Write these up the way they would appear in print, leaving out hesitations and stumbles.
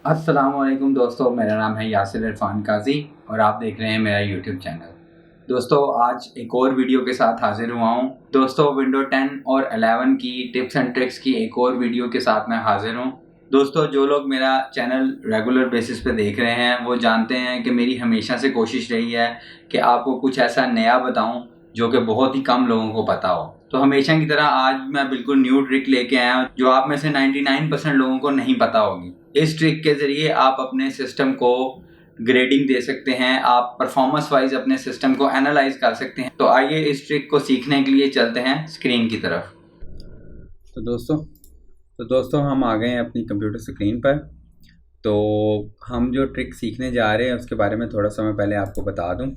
अस्सलामुअलैकुम दोस्तों, मेरा नाम है यासिर इरफान काजी और आप देख रहे हैं मेरा यूट्यूब चैनल। दोस्तों, आज एक और वीडियो के साथ हाजिर हुआ हूँ। दोस्तों, विंडो 10 और 11 की टिप्स एंड ट्रिक्स की एक और वीडियो के साथ मैं हाजिर हूँ। दोस्तों, जो लोग मेरा चैनल रेगुलर बेसिस पे देख रहे हैं वो जानते हैं कि मेरी हमेशा से कोशिश रही है कि आपको कुछ ऐसा नया बताऊँ जो कि बहुत ही कम लोगों को पता हो। तो हमेशा की तरह आज मैं बिल्कुल न्यू ट्रिक लेके आया हूँ जो आप में से 99% लोगों को नहीं पता होगी। इस ट्रिक के ज़रिए आप अपने सिस्टम को ग्रेडिंग दे सकते हैं, आप परफॉर्मेंस वाइज अपने सिस्टम को एनालाइज कर सकते हैं। तो आइए इस ट्रिक को सीखने के लिए चलते हैं स्क्रीन की तरफ। तो दोस्तों हम आ गए हैं अपनी कंप्यूटर स्क्रीन पर। तो हम जो ट्रिक सीखने जा रहे हैं उसके बारे में थोड़ा सा मैं पहले आपको बता दूं।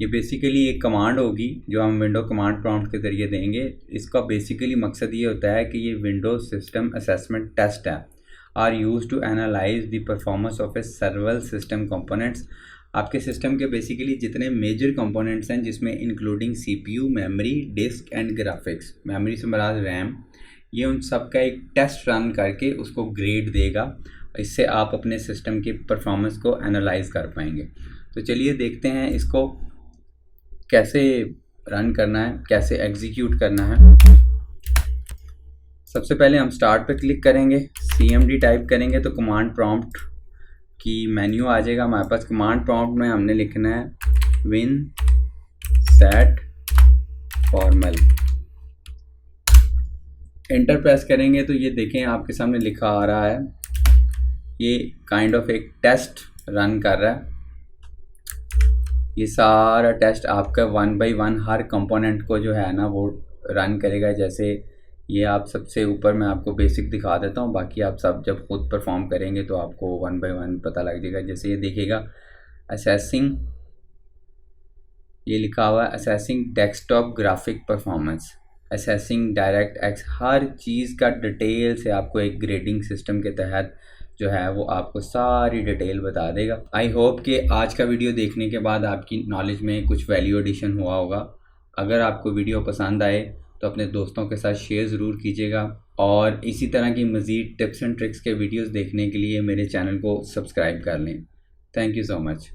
ये बेसिकली एक कमांड होगी जो हम विंडो कमांड प्रॉम्प्ट के ज़रिए देंगे। इसका बेसिकली मकसद ये होता है कि ये विंडो सिस्टम असेसमेंट टेस्ट है, are used to analyse the performance of a several system components. आपके सिस्टम के बेसिकली जितने मेजर कंपोनेंट्स हैं जिसमें including CPU, memory, disk and graphics. Memory से मुराद रैम। ये उन सब का एक टेस्ट रन करके उसको ग्रेड देगा। इससे आप अपने सिस्टम की परफॉर्मेंस को एनालाइज कर पाएंगे। तो चलिए देखते हैं इसको कैसे रन करना है, कैसे एग्जीक्यूट करना है। सबसे पहले हम स्टार्ट पे क्लिक करेंगे, cmd टाइप करेंगे तो कमांड प्रॉम्प्ट की मेन्यू आ जाएगा हमारे पास। कमांड प्रॉम्प्ट में हमने लिखना है win set formal. Enter press करेंगे तो ये देखें आपके सामने लिखा आ रहा है, ये काइंड ऑफ एक टेस्ट रन कर रहा है। ये सारा टेस्ट आपका 1 बाई 1 हर कंपोनेंट को जो है ना वो रन करेगा। जैसे ये आप सबसे ऊपर मैं आपको बेसिक दिखा देता हूँ, बाकी आप सब जब खुद परफॉर्म करेंगे तो आपको 1 बाई 1 पता लग जाएगा। जैसे ये देखिएगा असेसिंग, ये लिखा हुआ है assessing desktop graphic performance, assessing DirectX. हर चीज़ का डिटेल से आपको एक ग्रेडिंग सिस्टम के तहत जो है वो आपको सारी डिटेल बता देगा। आई होप कि आज का वीडियो देखने के बाद आपकी नॉलेज में कुछ वैल्यू एडिशन हुआ होगा। अगर आपको वीडियो पसंद आए तो अपने दोस्तों के साथ शेयर ज़रूर कीजिएगा और इसी तरह की मज़ीद टिप्स एंड ट्रिक्स के वीडियोस देखने के लिए मेरे चैनल को सब्सक्राइब कर लें। Thank you so much.